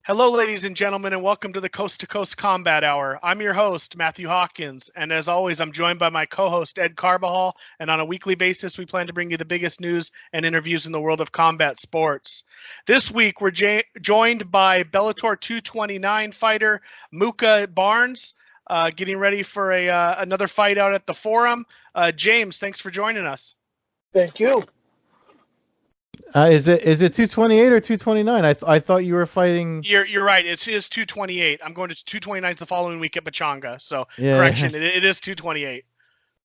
Hello, ladies and gentlemen, and welcome to the Coast-to-Coast Combat Hour. I'm your host, Matthew Hawkins, and as always, I'm joined by my co-host, Ed Carbajal, and on a weekly basis, we plan to bring you the biggest news and interviews in the world of combat sports. This week, we're joined by Bellator 229 fighter Mooka Barnes, getting ready for another fight out at the Forum. James, thanks for joining us. Thank you. Is it 228 or 229? I thought you were fighting. You're right. It is 228. I'm going to 229 the following week at Pachanga. So Yeah. correction, it is 228.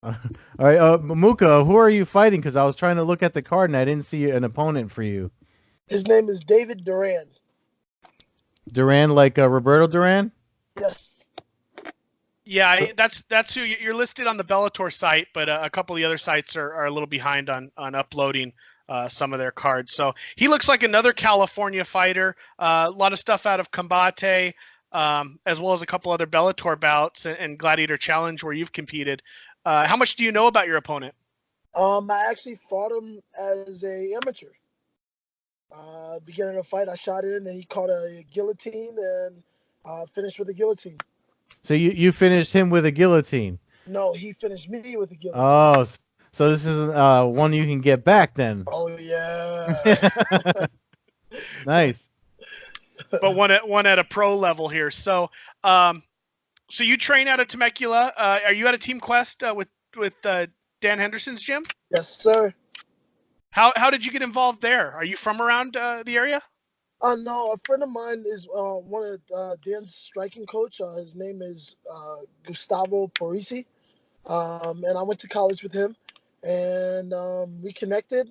All right, Mooka, who are you fighting? Because I was trying to look at the card and I didn't see an opponent for you. His name is David Duran. Duran, like Roberto Duran? Yes. Yeah, that's who you're listed on the Bellator site, but a couple of the other sites are a little behind on uploading some of their cards. So he looks like another California fighter. A lot of stuff out of Combate, as well as a couple other Bellator bouts and Gladiator Challenge where you've competed. How much do you know about your opponent? I actually fought him as a amateur. Beginning of the fight, I shot in, and he caught a guillotine and finished with a guillotine. So you finished him with a guillotine? No, he finished me with a guillotine. Oh, so this is one you can get back then. Oh yeah. Nice. But one at a pro level here. So so you train out of Temecula. Are you at a Team Quest with Dan Henderson's gym? Yes, sir. How did you get involved there? Are you from around the area? No, a friend of mine is one of Dan's striking coach. His name is Gustavo Parisi. And I went to college with him, and we connected.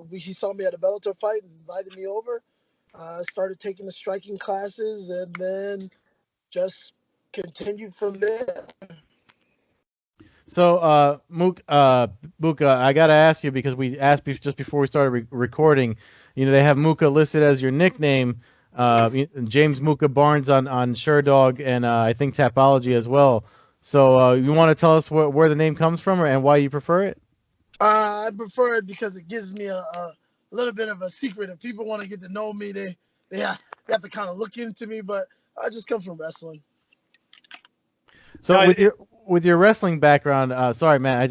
He saw me at a Bellator fight and invited me over. I started taking the striking classes, and then just continued from there. So, Mooka, I gotta ask you because we asked just before we started recording. You know, they have Mooka listed as your nickname. James Mooka Barnes on Sherdog and I think Tapology as well. So you want to tell us where the name comes from and why you prefer it? I prefer it because it gives me a little bit of a secret. If people want to get to know me, they have to kind of look into me. But I just come from wrestling. So with your wrestling background, sorry, man,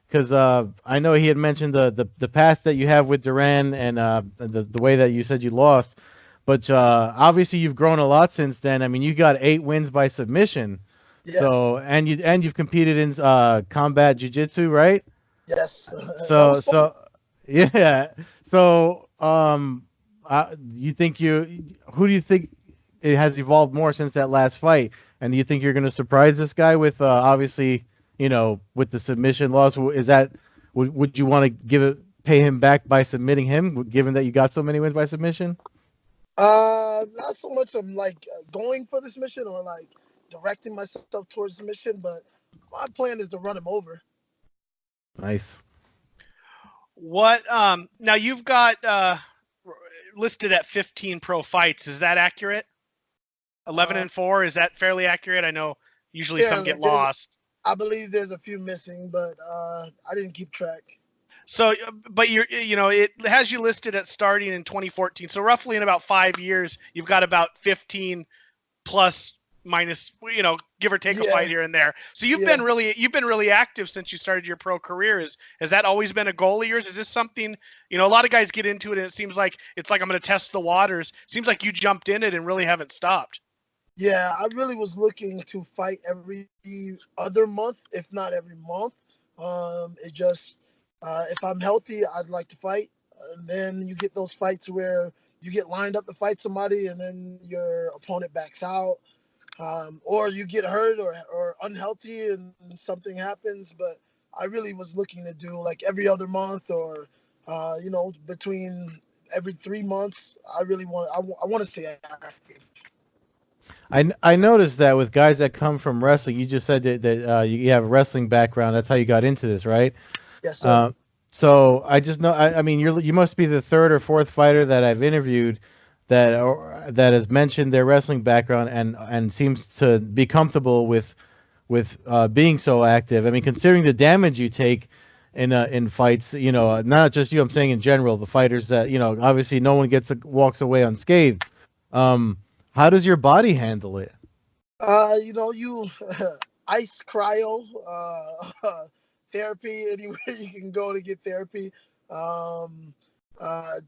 because I know he had mentioned the past that you have with Duran and the way that you said you lost, but obviously you've grown a lot since then. I mean, you got 8 wins by submission. Yes. So you've competed in combat jiu-jitsu, right? Yes. So yeah. So who do you think it has evolved more since that last fight? And do you think you're going to surprise this guy with obviously, with the submission loss? Is that would you want to pay him back by submitting him, given that you got so many wins by submission? Not so much I'm like going for the submission or like directing myself towards submission, but my plan is to run him over. Nice. What now you've got listed at 15 pro fights. Is that accurate? 11-4, is that fairly accurate? I know usually some get lost. I believe there's a few missing, but I didn't keep track. So, but it has you listed at starting in 2014. So roughly in about 5 years, you've got about 15 plus minus, give or take a fight here and there. So you've been really active since you started your pro career. Has that always been a goal of yours? Is this something, a lot of guys get into it and it seems like it's like I'm going to test the waters. Seems like you jumped in it and really haven't stopped. Yeah, I really was looking to fight every other month, if not every month. It just, if I'm healthy, I'd like to fight. And then you get those fights where you get lined up to fight somebody and then your opponent backs out. Or you get hurt or unhealthy and something happens. But I really was looking to do like every other month or, between every 3 months. I want to stay active. I noticed that with guys that come from wrestling, you just said that you have a wrestling background. That's how you got into this, right? Yes, sir. So I just know. I mean, you must be the 3rd or 4th fighter that I've interviewed that has mentioned their wrestling background and seems to be comfortable with being so active. I mean, considering the damage you take in fights, not just you. I'm saying in general, the fighters that obviously no one walks away unscathed. How does your body handle it? You ice cryo therapy anywhere you can go to get therapy. Um, uh,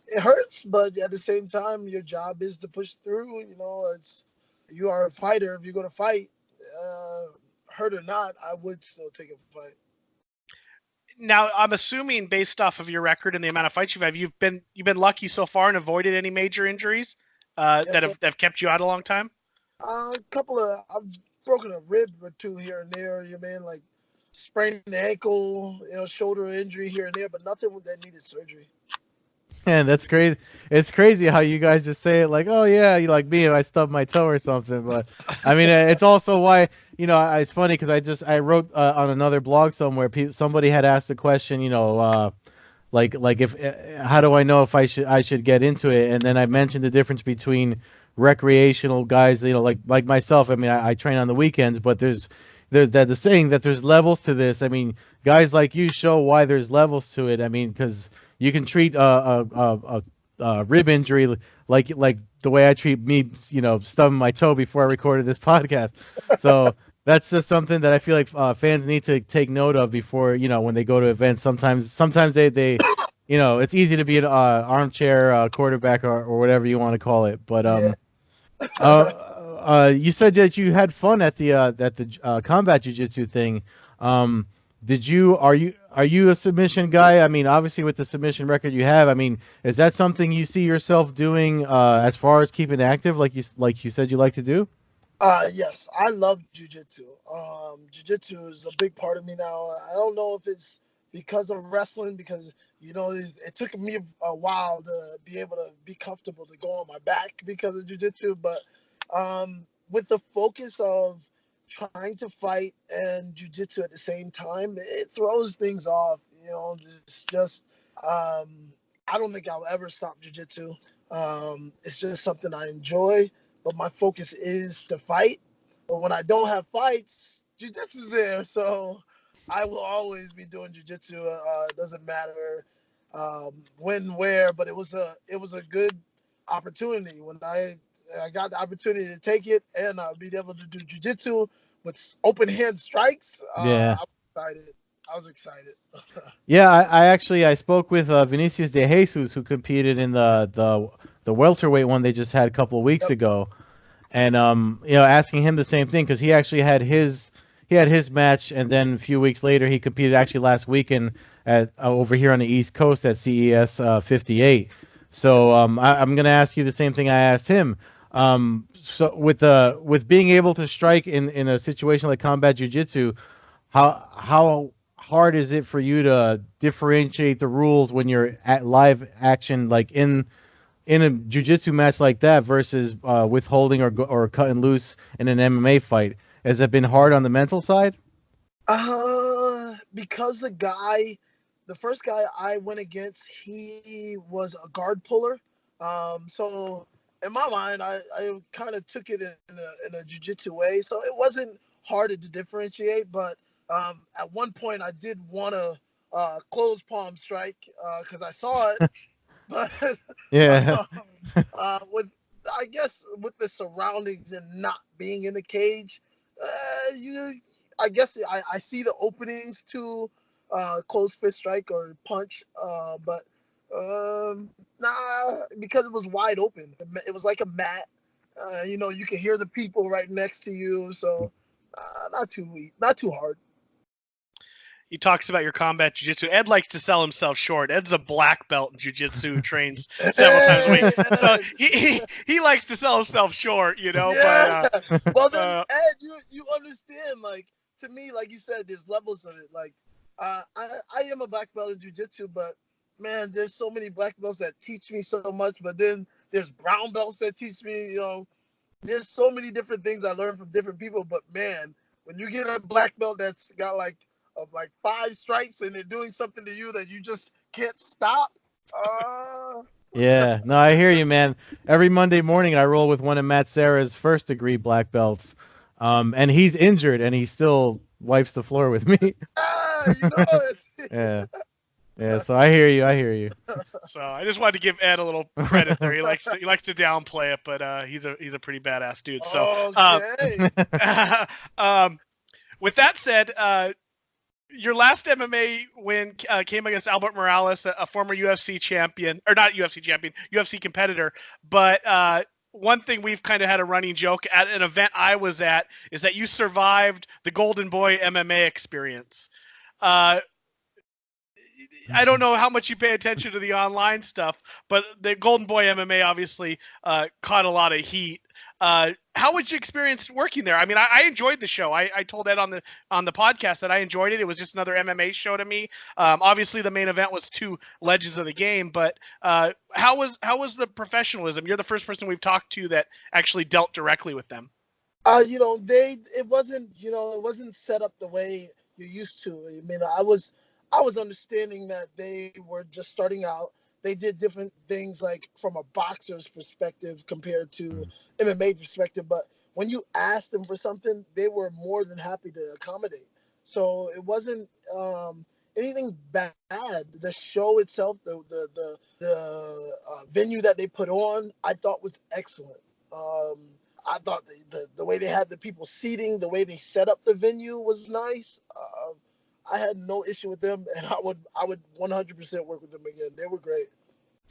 it hurts, but at the same time, your job is to push through. You are a fighter. If you're going to fight, hurt or not, I would still take a fight. Now, I'm assuming based off of your record and the amount of fights you've been lucky so far and avoided any major injuries Yes, that have kept you out a long time. I've broken a rib or two here and there. Like sprained the ankle, shoulder injury here and there, but nothing that needed surgery. Man, that's crazy. It's crazy how you guys just say it like, oh yeah, you like me if I stub my toe or something. But I mean, it's also why, it's funny because I wrote on another blog somewhere, somebody had asked the question, like if how do I know if I should get into it? And then I mentioned the difference between recreational guys, like myself. I mean, I train on the weekends, but there's the saying that there's levels to this. I mean, guys like you show why there's levels to it. I mean, because you can treat a rib injury like the way I treat me, stubbing my toe before I recorded this podcast. So that's just something that I feel like fans need to take note of before, when they go to events. Sometimes they it's easy to be an armchair quarterback or whatever you want to call it. But you said that you had fun at the combat jiu-jitsu thing. Are you a submission guy? I mean, obviously with the submission record you have, I mean, is that something you see yourself doing as far as keeping active, like you said you like to do? Yes, I love jiu-jitsu. Jiu-jitsu is a big part of me now. I don't know if it's because of wrestling, because it took me a while to be able to be comfortable to go on my back because of jiu-jitsu, but with the focus of trying to fight and jiu-jitsu at the same time, it throws things off. It's just I don't think I'll ever stop jiu-jitsu. It's just something I enjoy, but my focus is to fight. But when I don't have fights, jiu-jitsu's there, so I will always be doing jiu-jitsu. It doesn't matter when, where, but it was a good opportunity when I got the opportunity to take it and be able to do jiu-jitsu with open hand strikes. Yeah. I was excited. Yeah, I spoke with Vinicius de Jesus, who competed in the welterweight one they just had a couple of weeks ago, and asking him the same thing because he actually had his match, and then a few weeks later he competed actually last weekend at over here on the East Coast at CES 58. So I'm gonna ask you the same thing I asked him. So with being able to strike in a situation like combat jiu-jitsu, how hard is it for you to differentiate the rules when you're at live action, like in a jiu-jitsu match like that versus withholding or cutting loose in an MMA fight? Has it been hard on the mental side? Because the first guy I went against, he was a guard puller. So in my mind, I kind of took it in a jiu-jitsu way. So it wasn't hard to differentiate, but at one point I did want to close palm strike because I saw it. But Yeah. with with the surroundings and not being in the cage, I guess I see the openings to close fist strike or punch, but nah, because it was wide open. It was like a mat. You can hear the people right next to you, so not too hard. He talks about your combat jiu-jitsu. Ed likes to sell himself short. Ed's a black belt in jiu-jitsu, trains several times a week. So he likes to sell himself short, Yeah. But well then, Ed, you understand, like, to me, like you said, there's levels of it. Like I am a black belt in jiu-jitsu, but man, there's so many black belts that teach me so much, but then there's brown belts that teach me, there's so many different things I learned from different people, but man, when you get a black belt that's got like 5 stripes and they're doing something to you that you just can't stop. Yeah, no, I hear you, man. Every Monday morning I roll with one of Matt Serra's first degree black belts. And he's injured and he still wipes the floor with me. You know it. Yeah. Yeah, so I hear you. I hear you. So I just wanted to give Ed a little credit there. He likes to downplay it, but he's a pretty badass dude. So Okay. um, with that said, your last MMA win came against Albert Morales, a former UFC champion, or not UFC champion, UFC competitor. But one thing we've kind of had a running joke at an event I was at is that you survived the Golden Boy MMA experience. Uh, I don't know how much you pay attention to the online stuff, but the Golden Boy MMA obviously caught a lot of heat. How was your experience working there? I mean, I enjoyed the show. I told Ed on the podcast that I enjoyed it. It was just another MMA show to me. Obviously, the main event was two legends of the game, but how was the professionalism? You're the first person we've talked to that actually dealt directly with them. It wasn't set up the way you're used to. I mean, I was understanding that they were just starting out. They did different things like from a boxer's perspective compared to MMA perspective. But when you asked them for something, they were more than happy to accommodate. So it wasn't anything bad. The show itself, the venue that they put on, I thought was excellent. I thought the way they had the people seating, the way they set up the venue was nice. I had no issue with them, and I would 100% work with them again. They were great.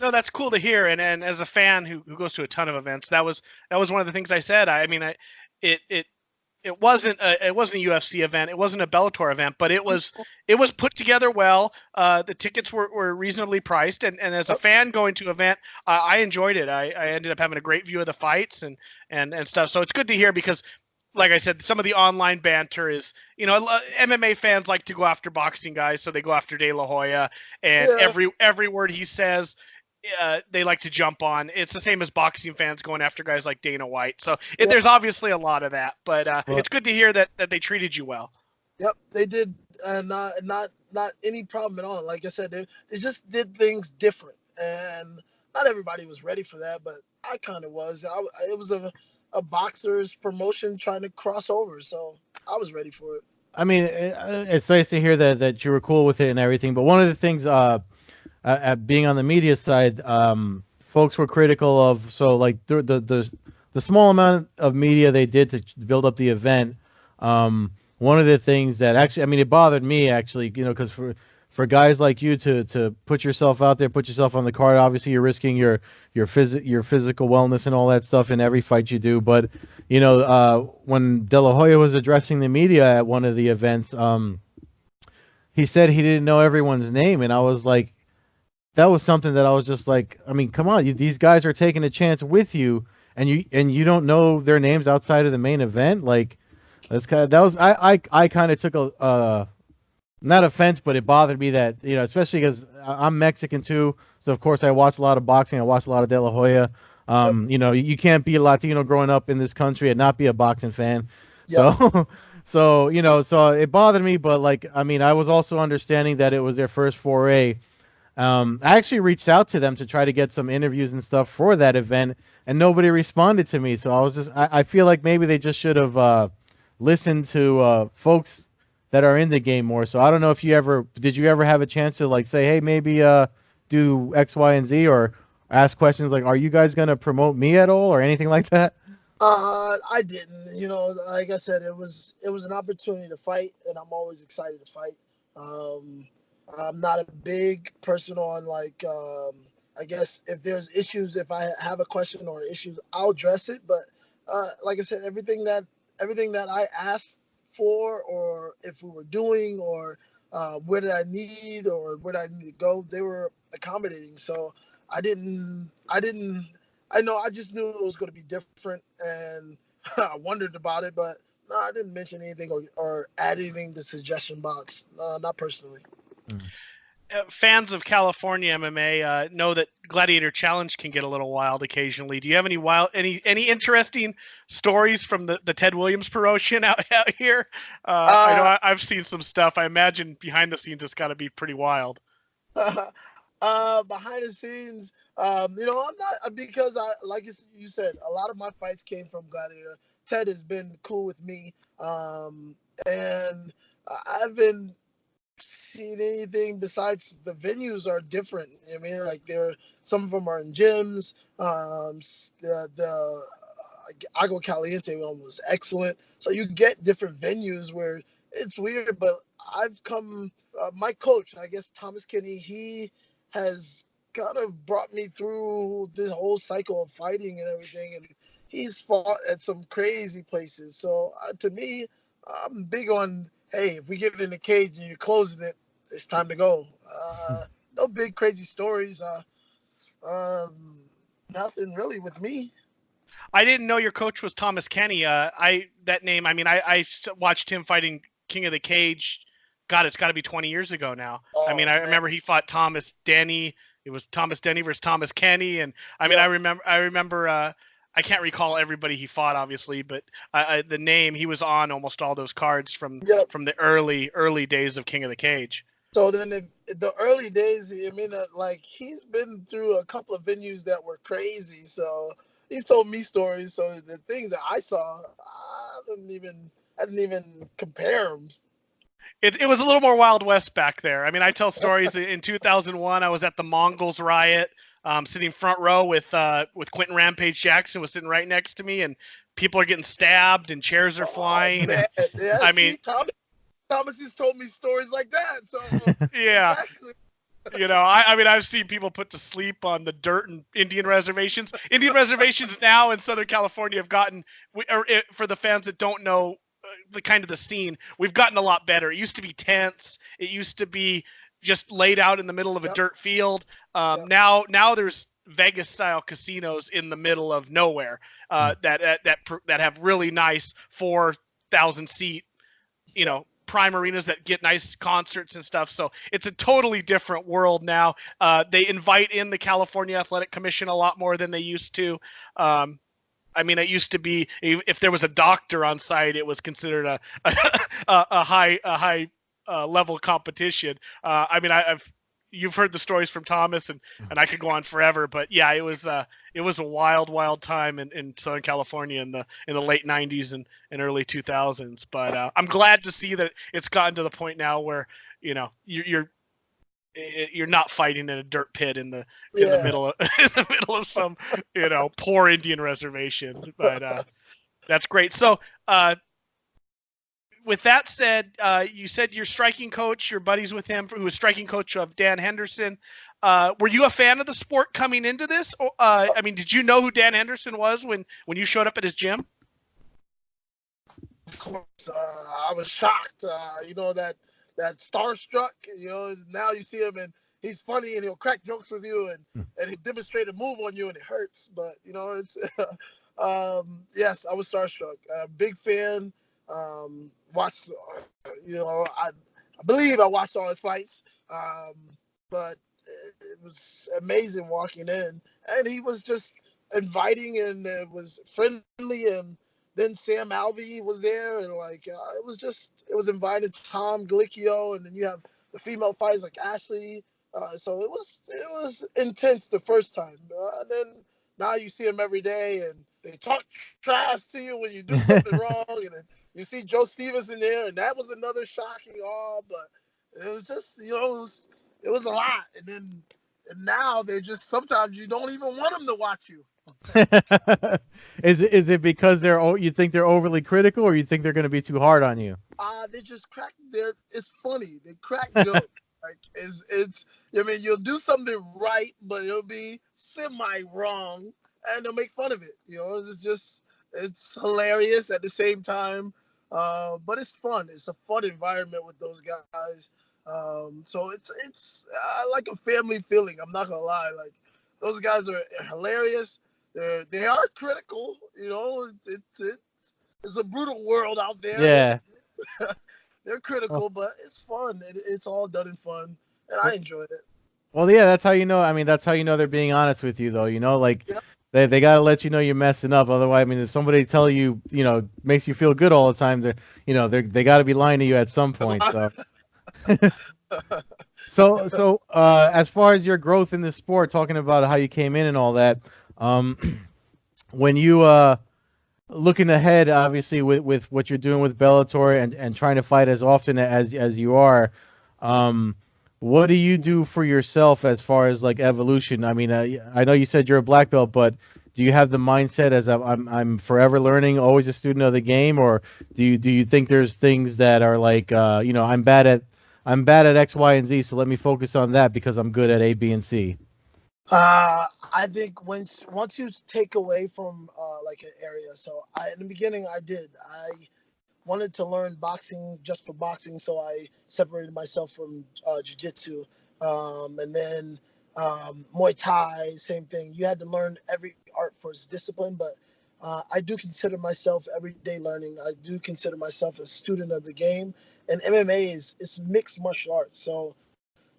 No, that's cool to hear. And as a fan who goes to a ton of events, that was one of the things I said. I mean, it wasn't a UFC event, it wasn't a Bellator event, but it was put together well. The tickets were reasonably priced, and as a fan going to an event, I enjoyed it. I ended up having a great view of the fights and stuff. So it's good to hear because, like I said, some of the online banter is, MMA fans like to go after boxing guys, so they go after De La Hoya, and every word he says, they like to jump on. It's the same as boxing fans going after guys like Dana White. So there's obviously a lot of that, but it's good to hear that they treated you well. Yep, they did, and not any problem at all. Like I said, they just did things different, and not everybody was ready for that, but I kind of was. It was a boxer's promotion trying to cross over, so I was ready for it. I mean, it's nice to hear that you were cool with it and everything. But one of the things, at being on the media side, folks were critical of like the small amount of media they did to build up the event. One of the things that actually, I mean, it bothered me actually, because for guys like you to put yourself out there, put yourself on the card, obviously you're risking your physical wellness and all that stuff in every fight you do. But when De La Hoya was addressing the media at one of the events, he said he didn't know everyone's name, and I was like, that was something that I was just like, I mean, come on, these guys are taking a chance with you, and you don't know their names outside of the main event. Like, I kind of took a not offense, but it bothered me that, especially because I'm Mexican too, so of course I watch a lot of boxing, I watch a lot of De La Hoya. You can't be a Latino growing up in this country and not be a boxing fan. Yep. So so it bothered me, but like, I mean, I was also understanding that it was their first foray. I actually reached out to them to try to get some interviews and stuff for that event, and nobody responded to me. So I feel like maybe they just should have listened to folks that are in the game more. So I don't know if did you ever have a chance to like say, hey, maybe do X, Y, and Z, or ask questions like, are you guys going to promote me at all or anything like that? I didn't. Like I said, it was an opportunity to fight, and I'm always excited to fight. I'm not a big person on like, I guess if there's issues, if I have a question or issues, I'll address it. But like I said, everything that I asked for, or if we were doing, or where did I need, or where did I need to go, they were accommodating. So I just knew it was going to be different, and I wondered about it, but no, I didn't mention anything or add anything to suggestion box. Not personally. Fans of California MMA know that Gladiator Challenge can get a little wild occasionally. Do you have any interesting stories from the Ted Williams promotion out here? I know I've seen some stuff. I imagine behind the scenes it's got to be pretty wild. Behind the scenes, I'm not, because like you said, a lot of my fights came from Gladiator. Ted has been cool with me, and I've been seen anything besides the venues are different. I mean, like some of them are in gyms. The Agua Caliente one was excellent. So you get different venues where it's weird, but I've come. My coach, I guess Thomas Kenny, he has kind of brought me through this whole cycle of fighting and everything, and he's fought at some crazy places. So to me, I'm big on, hey, if we get it in the cage and you're closing it, it's time to go. No big crazy stories. Nothing really with me. I didn't know your coach was Thomas Kenny. That name. I mean, I watched him fighting King of the Cage. God, it's got to be 20 years ago now. Oh, I mean, I remember he fought Thomas Denny. It was Thomas Denny versus Thomas Kenny, and I mean, yeah. I remember. I can't recall everybody he fought, obviously, but the name, he was on almost all those cards from the early days of King of the Cage. So then the early days, I mean, like he's been through a couple of venues that were crazy. So he's told me stories. So the things that I saw, I didn't even compare them. It was a little more Wild West back there. I mean, I tell stories. In 2001, I was at the Mongols riot, sitting front row with Quentin Rampage Jackson was sitting right next to me, and people are getting stabbed and chairs are flying. Man. Yeah, I mean, Thomas has told me stories like that. So yeah. Exactly. You know, I mean, I've seen people put to sleep on the dirt and Indian reservations. Indian reservations now in Southern California have gotten, for the fans that don't know the scene, we've gotten a lot better. It used to be tents. It used to be just laid out in the middle of a dirt field. Now there's Vegas style casinos in the middle of nowhere that have really nice 4,000 seat, prime arenas that get nice concerts and stuff. So it's a totally different world now. They invite in the California Athletic Commission a lot more than they used to. I mean, it used to be if there was a doctor on site, it was considered a high level competition. I mean, you've heard the stories from Thomas, and I could go on forever. But yeah, it was a wild time in Southern California in the late '90s and early 2000s. But I'm glad to see that it's gotten to the point now where you're not fighting in a dirt pit in the middle of some poor Indian reservation. But that's great. So with that said, you said your striking coach, your buddies with him, who was striking coach of Dan Henderson. Were you a fan of the sport coming into this? I mean, did you know who Dan Henderson was when you showed up at his gym? Of course, I was shocked. That starstruck. Now you see him and he's funny and he'll crack jokes with you and he'll demonstrate a move on you and it hurts. But it's yes, I was starstruck. Big fan. Watched. I believe I watched all his fights. But it was amazing walking in, and he was just inviting and it was friendly. And then Sam Alvey was there, and it was inviting Tom Glicchio, and then you have the female fighters like Ashley. So it was intense the first time. Then now you see him every day, and they talk trash to you when you do something wrong, and then you see Joe Stevens in there, and that was another shocking but it was just it was a lot. And now they're just, sometimes you don't even want them to watch you. Is it because you think they're overly critical, or you think they're going to be too hard on you? They just crack. It's funny. They crack jokes. Like it's. I mean, you'll do something right, but it'll be semi wrong, and they'll make fun of it. It's hilarious at the same time, but it's fun. It's a fun environment with those guys. So it's like a family feeling. I'm not gonna lie. Like, those guys are hilarious. They are critical. It's a brutal world out there. Yeah. They're critical, but it's fun. It's all done in fun, and I enjoyed it. Well, yeah, that's how you know. I mean, that's how you know they're being honest with you, though. They got to let you know you're messing up. Otherwise, I mean, if somebody tell you, makes you feel good all the time, they got to be lying to you at some point. So. So as far as your growth in this sport, talking about how you came in and all that, when you looking ahead, obviously with what you're doing with Bellator and trying to fight as often as you are, What do you do for yourself as far as like evolution? I mean, I know you said you're a black belt, but do you have the mindset as I'm forever learning, always a student of the game, or do you think there's things that are like I'm bad at X, Y, and Z, so let me focus on that because I'm good at A, B, and C. I think once you take away from like an area, so in the beginning I wanted to learn boxing just for boxing, so I separated myself from jiu-jitsu, and then Muay Thai, same thing. You had to learn every art for its discipline, but I do consider myself everyday learning. I do consider myself a student of the game, and MMA is mixed martial arts, so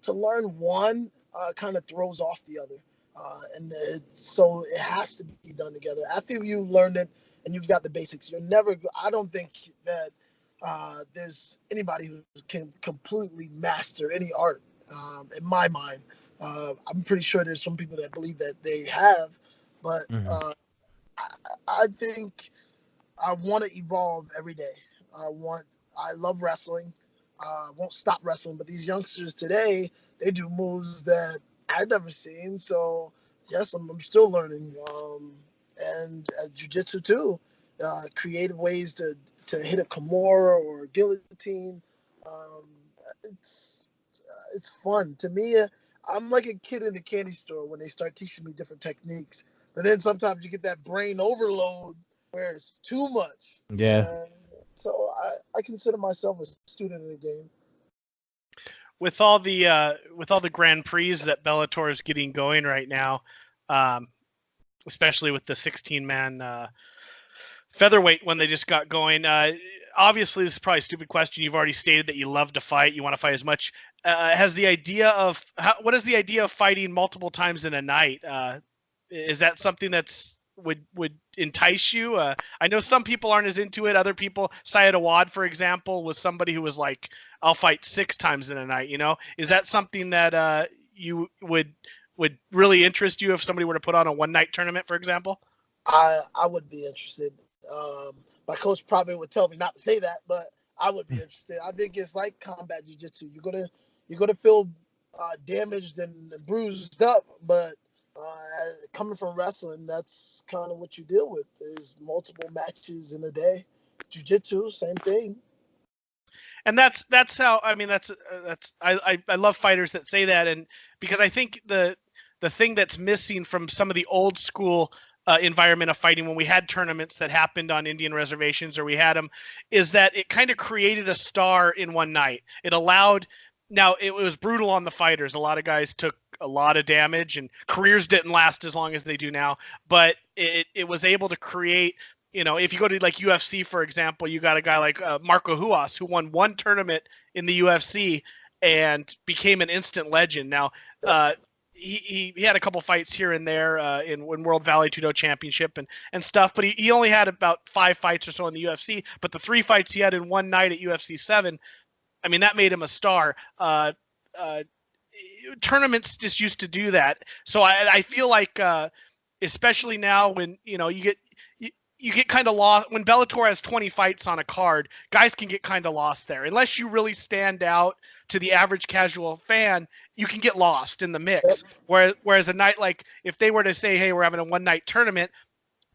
to learn one kind of throws off the other. So it has to be done together. After you learn it and you've got the basics, I don't think that there's anybody who can completely master any art, in my mind. I'm pretty sure there's some people that believe that they have, but Mhm. I think I want to evolve every day. I love wrestling. Won't stop wrestling, but these youngsters today, they do moves that I've never seen. So yes, I'm still learning. And jiu-jitsu too, creative ways to hit a kimura or a guillotine. Um, it's fun to me. I'm like a kid in the candy store when they start teaching me different techniques. But then sometimes you get that brain overload where it's too much. Yeah. So I consider myself a student of the game. With all the Grand Prix that Bellator is getting going right now, especially with the 16-man featherweight when they just got going. Obviously, this is probably a stupid question. You've already stated that you love to fight. You want to fight as much. What is the idea of fighting multiple times in a night? Is that something that's would entice you? I know some people aren't as into it. Other people, Syed Awad, for example, was somebody who was like, "I'll fight 6 times in a night." You know, is that something that you would really interest you if somebody were to put on a one-night tournament, for example? I would be interested. My coach probably would tell me not to say that, but I would be interested. I think it's like combat jiu-jitsu. You're gonna feel damaged and bruised up, but coming from wrestling, that's kind of what you deal with is multiple matches in a day. Jiu-jitsu, same thing. And that's how, I mean, I love fighters that say that, and because I think the thing that's missing from some of the old school environment of fighting when we had tournaments that happened on Indian reservations or we had them, is that it kind of created a star in one night. It allowed, now it was brutal on the fighters. A lot of guys took a lot of damage and careers didn't last as long as they do now, but it was able to create, you know, if you go to like UFC, for example, you got a guy like Marco Huas who won one tournament in the UFC and became an instant legend. Now, he had a couple fights here and there in World Valley Tudo Championship and stuff, but he only had about 5 fights or so in the UFC. But the 3 fights he had in one night at UFC 7, I mean, that made him a star. Tournaments just used to do that. So I feel like, especially now when, you know, you get kind of lost when Bellator has 20 fights on a card. Guys can get kind of lost there unless you really stand out to the average casual fan. You can get lost in the mix. Whereas a night like if they were to say, "Hey, we're having a one-night tournament,"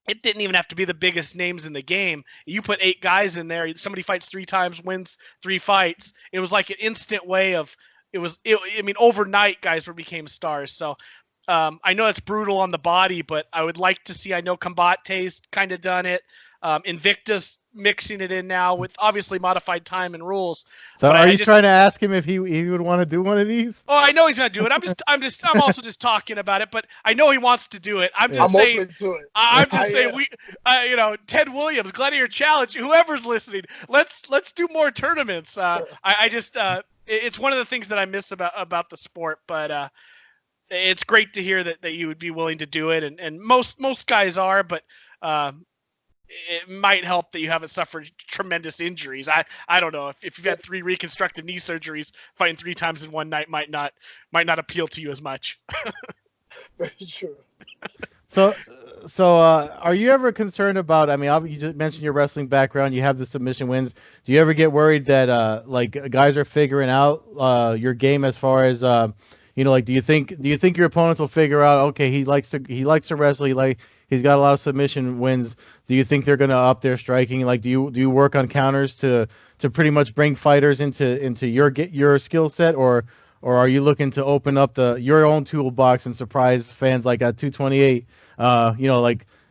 it didn't even have to be the biggest names in the game. You put 8 guys in there. Somebody fights 3 times, wins 3 fights. It was like an instant way of. I mean, overnight, guys became stars. So. I know it's brutal on the body, but I would like to see. I know Combate's kind of done it. Invictus mixing it in now with obviously modified time and rules. So, but are you trying to ask him if he would want to do one of these? Oh, I know he's gonna do it. I'm also just talking about it, but I know he wants to do it. I'm saying. Open to it. I'm just saying you know, Ted Williams, Gladiator Challenge, whoever's listening, let's do more tournaments. It's one of the things that I miss about the sport, but. It's great to hear that you would be willing to do it, and most guys are, but it might help that you haven't suffered tremendous injuries. I don't know if you've had 3 reconstructive knee surgeries, fighting 3 times in one night might not appeal to you as much. Very true. So, are you ever concerned about? I mean, you just mentioned your wrestling background. You have the submission wins. Do you ever get worried that like guys are figuring out your game as far as like do you think your opponents will figure out? Okay, he likes to wrestle. He's got a lot of submission wins. Do you think they're gonna up their striking? Like, do you work on counters to pretty much bring fighters into your skill set, or are you looking to open up your own toolbox and surprise fans like at 228?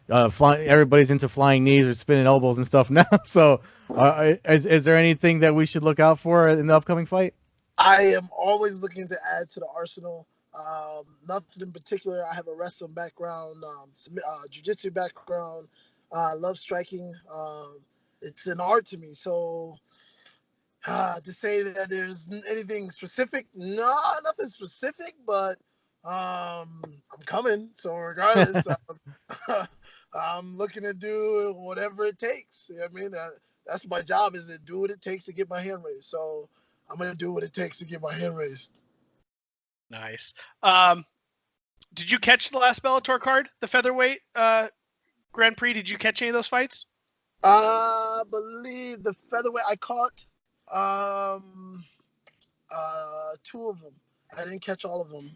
Everybody's into flying knees or spinning elbows and stuff now. So, is there anything that we should look out for in the upcoming fight? I am always looking to add to the arsenal. Nothing in particular. I have a wrestling background, jiu-jitsu background. I love striking. It's an art to me. So to say that there's anything specific, no, nothing specific, but I'm coming. So regardless, I'm looking to do whatever it takes. I mean, that's my job, is to do what it takes to get my hand raised. So I'm going to do what it takes to get my hand raised. Nice. Did you catch the last Bellator card, the featherweight Grand Prix? Did you catch any of those fights? I believe the featherweight, I caught two of them. I didn't catch all of them.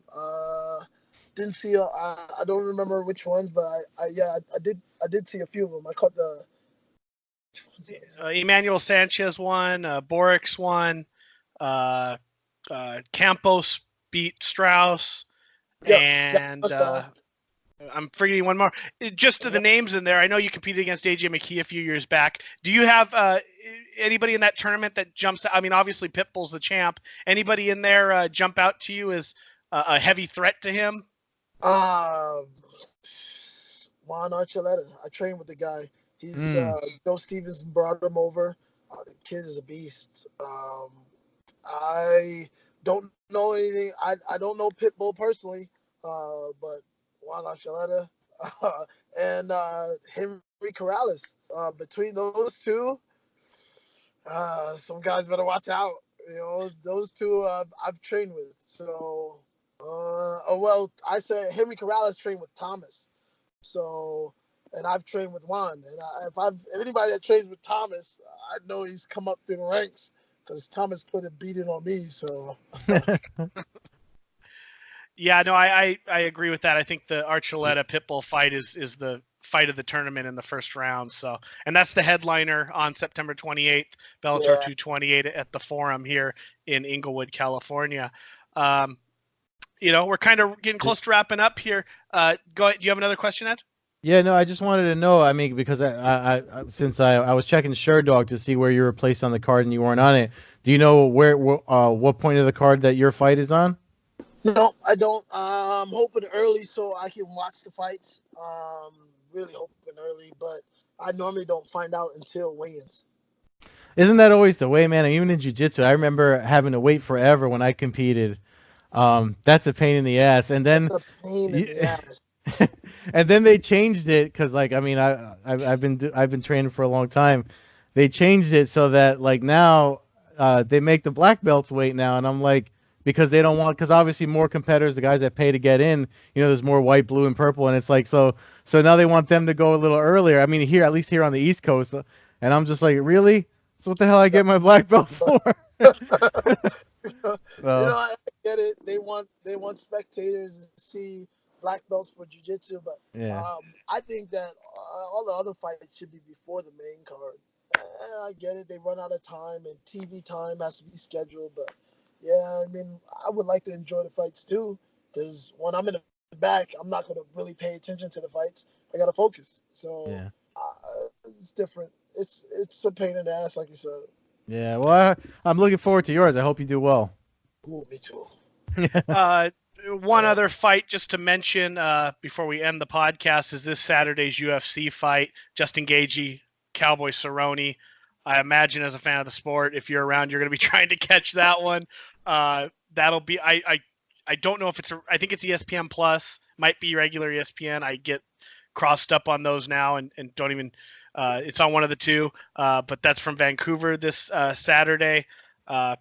Didn't see. I don't remember which ones, but I did see a few of them. I caught the. Emmanuel Sanchez won. Borix won. Campos beat Strauss, and I'm forgetting one more. Just to the names in there, I know you competed against AJ McKee a few years back. Do you have anybody in that tournament that jumps out? I mean, obviously Pitbull's the champ. Anybody in there jump out to you as a heavy threat to him? Juan Archuleta. I trained with the guy. He's Joe Stevenson brought him over. The kid is a beast. I don't know anything. I don't know Pitbull personally, but Juan Archuleta and Henry Corrales. Between those two, some guys better watch out. You know, those two I've trained with. So, I said Henry Corrales trained with Thomas. So, and I've trained with Juan. And if anybody that trains with Thomas, I know he's come up through the ranks, because Thomas put a beating on me. So. Yeah, no, I agree with that. I think the Archuleta Pitbull fight is the fight of the tournament in the first round. So, and that's the headliner on September 28th, Bellator 228 at the Forum here in Inglewood, California. We're kind of getting close to wrapping up here. Go ahead. Do you have another question, Ed? Yeah, no, I just wanted to know. I mean, because since I was checking Sherdog to see where you were placed on the card and you weren't on it. Do you know what point of the card that your fight is on? No, I don't. I'm hoping early so I can watch the fights. Really hoping early, but I normally don't find out until weigh-ins. Isn't that always the way, man? Even in jiu-jitsu, I remember having to wait forever when I competed. That's a pain in the ass. And then That's a pain in the ass. And then they changed it because, like, I mean, I've been training for a long time. They changed it so that, like, now they make the black belts wait now, and I'm like, because they don't want, because obviously more competitors, the guys that pay to get in, there's more white, blue, and purple, and it's like so now they want them to go a little earlier. I mean, here, at least here on the East Coast, and I'm just like, really? So what the hell I get my black belt for? I get it. They want spectators to see black belts for jiu-jitsu, but I think that all the other fights should be before the main card. I get it. They run out of time, and TV time has to be scheduled, but yeah, I mean, I would like to enjoy the fights too, because when I'm in the back, I'm not going to really pay attention to the fights. I got to focus. So it's different. It's a pain in the ass, like you said. Yeah, well, I'm looking forward to yours. I hope you do well. Ooh, me too. One other fight just to mention before we end the podcast is this Saturday's UFC fight. Justin Gaethje, Cowboy Cerrone. I imagine as a fan of the sport, if you're around, you're going to be trying to catch that one. That'll be. I don't know if it's. I think it's ESPN Plus. Might be regular ESPN. I get crossed up on those now and don't even. It's on one of the two. But that's from Vancouver this Saturday. I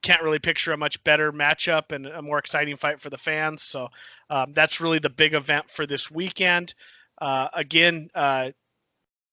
can't really picture a much better matchup and a more exciting fight for the fans. So That's really the big event for this weekend. Again,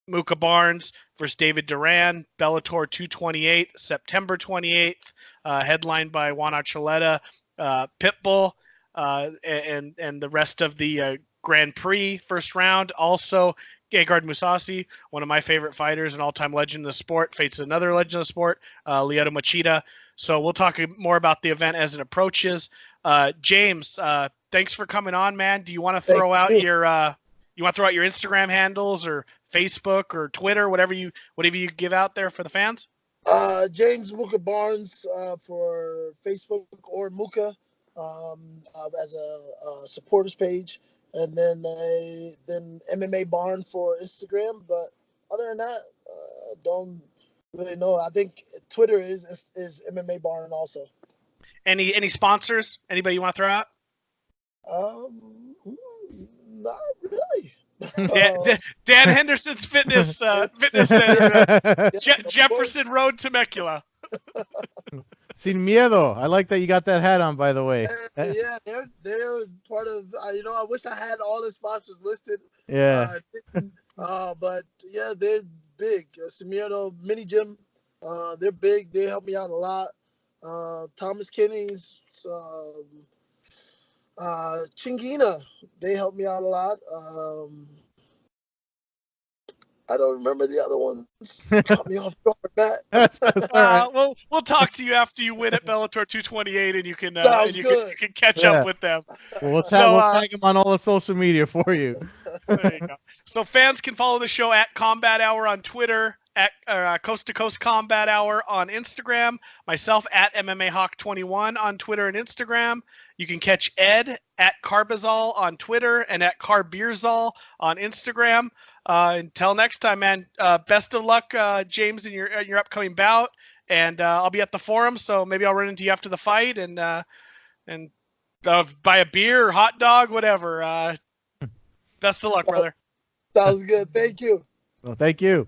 Mooka Barnes versus David Duran, Bellator 228, September 28th, headlined by Juan Archuleta, Pitbull, and the rest of the Grand Prix first round. Also, Gegard Mousasi, one of my favorite fighters, an all-time legend in the sport, faces another legend of the sport, Lyoto Machida. So we'll talk more about the event as it approaches. James, thanks for coming on, man. Do you want to throw out your Instagram handles or Facebook or Twitter, whatever you give out there for the fans? James Mooka Barnes for Facebook, or Mooka as a supporters page, and then MMA Barn for Instagram. But other than that, don't really know. I think Twitter is MMA Barn also. Any sponsors? Anybody you want to throw out? Not really. Dan Henderson's Fitness Center, Jefferson Road, Temecula. Sin miedo. I like that you got that hat on, by the way. Yeah, they're part of. I wish I had all the sponsors listed. Yeah. But yeah, they're big. Semierno Mini Gym, they're big. They help me out a lot. Thomas Kinney's, Chingina, they help me out a lot. I don't remember the other ones. Caught me off guard, Matt. That's all right. We'll talk to you after you win at Bellator 228, and you can catch up with them. Well, we'll tag them on all the social media for you. There you go. So fans can follow the show at Combat Hour on Twitter, at Coast-to-Coast Combat Hour on Instagram, myself at MMA Hawk 21 on Twitter and Instagram. You can catch Ed at Carbazol on Twitter and at Carbeerzol on Instagram. Until next time, man, best of luck, James, in your upcoming bout. And I'll be at the forum, so maybe I'll run into you after the fight and buy a beer or hot dog, whatever. Best of luck, brother. Sounds good. Thank you. Well, thank you.